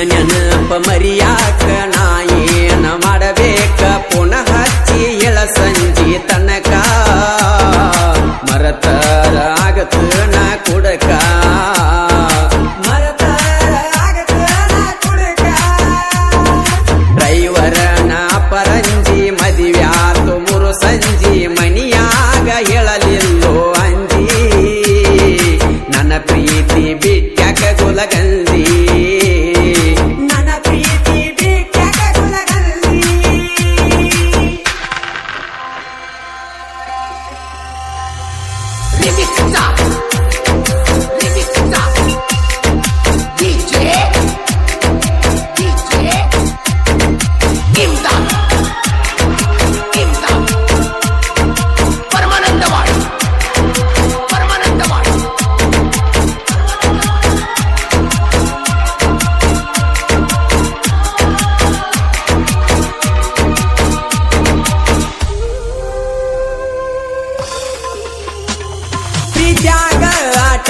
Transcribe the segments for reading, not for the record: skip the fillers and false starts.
ನೆನಪ ಮರಿಯಾಕ ನಾ ಏನ ಮಾಡಬೇಕ ಪುನಃ ಹಚ್ಚಿ ಎಳ ಸಂಜಿ ತನಕ ಮರತರ ಆಗತ ನಾ ಕುಡಕ ಡ್ರೈವರ ನಾ ಪರಂಜಿ ಮದಿವ್ಯಾತು ಮುರು ಸಂಜಿ ಮನಿಯಾಗ ಹೇಳಲಿಲ್ಲೋ ಅಂಜಿ ನನ್ನ ಪ್ರೀತಿ ಬಿಟ್ಯಾಕ ಗುಲಗಂಜಿ ಪ್ರೀತ್ಯಾಗ ಆಟ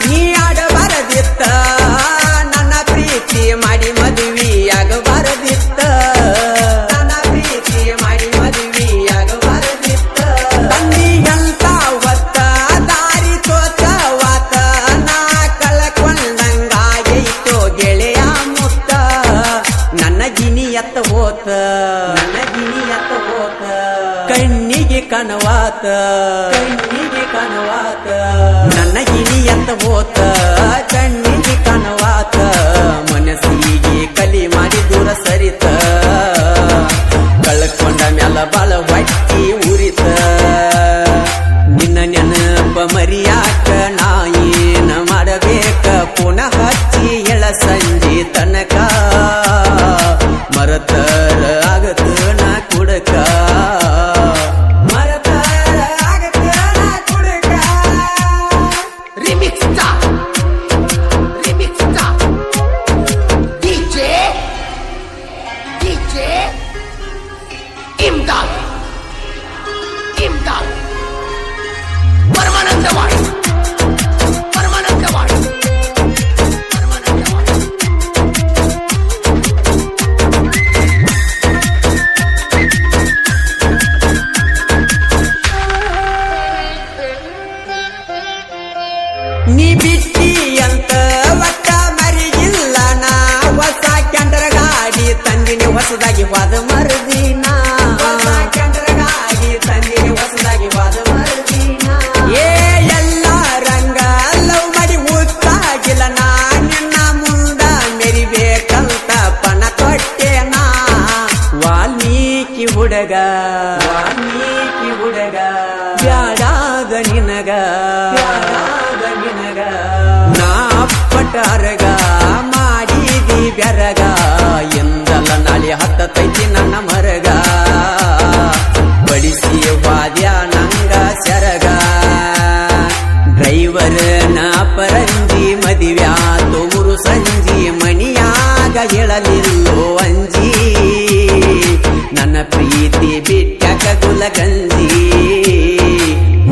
ನೀ ಆಡಬಾರದಿತ್ತ ನನ್ನ ಪ್ರೀತಿ ಮಾಡಿ ಮದುವೆಯಾಗಬಾರದಿತ್ತ ನನ್ನ ಪ್ರೀತಿ ಮಾಡಿ ಮದುವೆಯಾಗಬಾರದಿತ್ತ ತಂದಿ ಎಂತ ಹೊತ್ತ ದಾರಿ ತೋಚವಾತ ನಾ ಕಳ್ಕೊಂಡಂಗಾಗೈತೋ ಗೆಳೆಯ ಮುತ್ತ ನನ್ನ ಗಿನಿ ಎತ್ತ ಹೋತ ನನ್ನ ಗಿನಿ ಎತ್ತ ಹೋತ ಕಣ್ಣಿಗೆ ಕನವಾತ ಕಣ್ಣಿಗೆ ಕನವಾತ ನನ್ನ ಗಿನಿ ಎತ್ತ ಹೋತ ಕಣ್ಣಿಗೆ ಕನವಾತ ಮನಸ್ಸಿಗೆ ಕಲಿ ಮಾಡಿ ದೂರ ಸರಿತ ಕಳ್ಕೊಂಡ ಮ್ಯಾಲ ಬಾಳ ಹೊಟ್ಟಿ ಉರಿತ ನಿನ್ನ ನೆನಪ ಮರಿಯಾಕ ನಾ ಏನ ಮಾಡಬೇಕ ಪುನಃ ಹಚ್ಚಿ ಎಳ ಸಂಜೆ ತನಕ ಮರತರ ಆಗತ ನಾ ಕುಡಕ ನೀ ಬಿಟ್ಟಿ ಅಂತ ಒಟ್ಟ ಮರಿಗಿಲ್ಲ ನಾ ಹೊಸ ಕ್ಯಾಂಟರ ಗಾಡಿ ತಂದಿನಿ ಹೊಸದಾಗಿ ವಾದ ಮರದಿನ ಕ್ಯಾಂಟರ ಗಾಡಿ ತಂದಿನಿ ಹೊಸದಾಗಿ ವಾದ ಮರದಿನ ಏ ಎಲ್ಲ ರಂಗ ಲವ್ ಮಾಡಿ ಉತ್ತಾಗಿಲ್ಲ ನಾ ನಿನ್ನ ಮುಂದ ಮೆರಿಬೇಕಂತ ಪಣ ಕೊಟ್ಟೆನಾ ವಾಲ್ಮೀಕಿ ಹುಡುಗ ವಾಲ್ಮೀಕಿ ಹುಡುಗ ಬ್ಯಾಡಾದ ನಿನಗ ನಾ ಪಟಾರಗ ಮಾಡಿದಿ ಬೆರಗ ಎಂದಲ್ಲ ನಾಳೆ ಹತ್ತೈತಿ ನನ್ನ ಮರಗ ಬಡಿಸಿ ವಾದ್ಯ ನಂಗ ಸೆರಗ ಡ್ರೈವರ್ ನಾ ಪರಂಜಿ ಮದಿವ್ಯಾತು ಮುರು ಸಂಜಿ ಮನಿಯಾಗ ಹೇಳಲಿಲ್ಲೋ ಅಂಜಿ ನನ್ನ ಪ್ರೀತಿ ಬಿಟ್ಟಾಕ ಗುಲಗಂಜಿ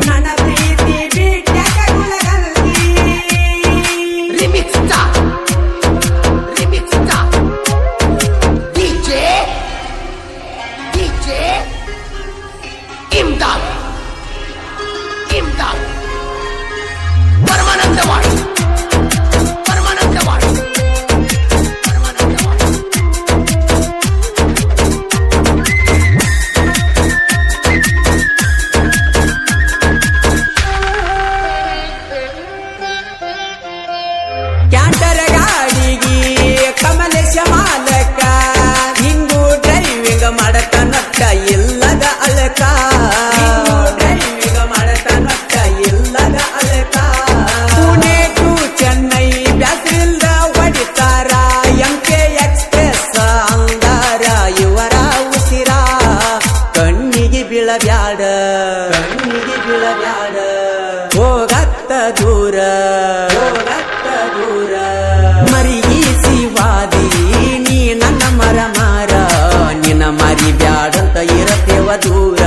ನನ್ನ ಪ್ರೀತಿ ಬಿಟ್ಟಾಕ ಗುಲಗಂಜಿ ಕ್ಯಾಂಟರ ಗಾಡಿಗೆ ಕಮಲೇಶ ಮಾಲಕ ಹಿಂಗೂ ಡ್ರೈವಿಂಗ್ ಮಾಡಕ ನಟ್ಟ ಇಲ್ಲದ ಅಳಕ ಡ್ರೈವಿಂಗ್ ಮಾಡಕ ನಟ್ಟ ಇಲ್ಲದ ಅಳಕ ಪುಣೆ ಟು ಚೆನ್ನೈ ಬ್ಯಾಸ್ರಿಲ್ದ ಹೊಡಿತಾರ MK ಎಕ್ಸ್ಪ್ರೆಸ್ ಅಂದಾರ ಇವರ ಉಸಿರ ಕಣ್ಣಿಗೆ ಬೀಳಬ್ಯಾಡ ಕಣ್ಣಿಗೆ ಬೀಳಬ್ಯಾಡ ಹೋಗತ್ತ ದೂರ ಹೋಗತ್ತ ದೂರ ಮರಿಗಿಸಿ ವಾದಿ ನೀ ನನ್ನ ಮರ ಮಾರ ನಿನ್ನ ಮರಿ ಬ್ಯಾಡಂತ ಇರತೇವ ದೂರ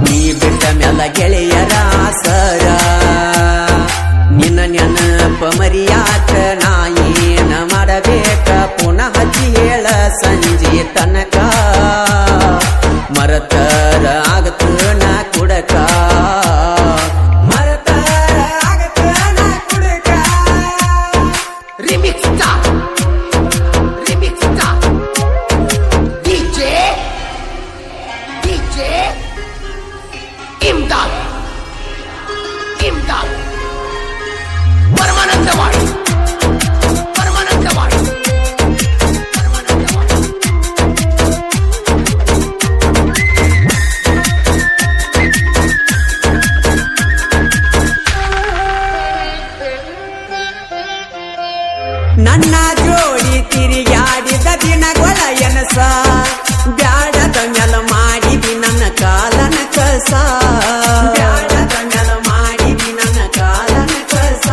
ನೀ ಬಿಟ್ಟ ಮ್ಯಾಲ ಗೆಳೆಯರ ಆಸರ ನಿನ್ನ ನೆನಪ ಮರಿಯಾಕ ನಾ ಏನ ಮಾಡ ಪರಮಾನಂದವಾಡಿ ಪರಮಾನಂದವಾಡಿ ನನ್ನ ಜೋಡಿ ತಿರುಗಾಡಿದ ದಿನಗಳ ಎನಸ ಬ್ಯಾಡದ ಮ್ಯಾಲ ಮಾಡಿದಿ ನನ್ನ ಕಾಲನ ಕಸ ಬ್ಯಾಡದ ಮ್ಯಾಲ ಮಾಡಿದಿ ನನ್ನ ಕಾಲನ ಕಸ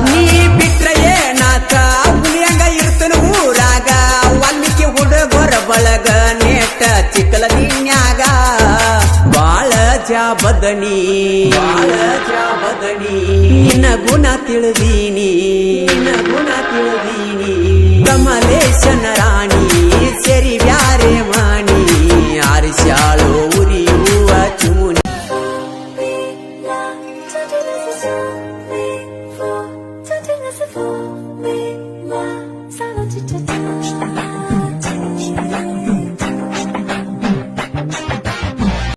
ನೀ ಬಿಟ್ರ ಏನಾತ ಹುಲಿಯಂಗ ಇರ್ತನ ಊರಾಗ ಒಲ್ಲಿಕ್ಕೆ ಹುಡುಗರ ಬಳಗ ನೇಟ ಚಿಕ್ಕಲ ದಿನ್ಯಾಗ ಬಾಳ ಜಾಬದನಿ ಬಾಳ ಜಾಬದನಿ ನಿನ್ನ ಗುಣ ತಿಳಿದೀನಿ ನಿನ್ನ ಗುಣ ತಿಳಿದೀನಿ ಕಮಲೇಶನ ರಾಣಿ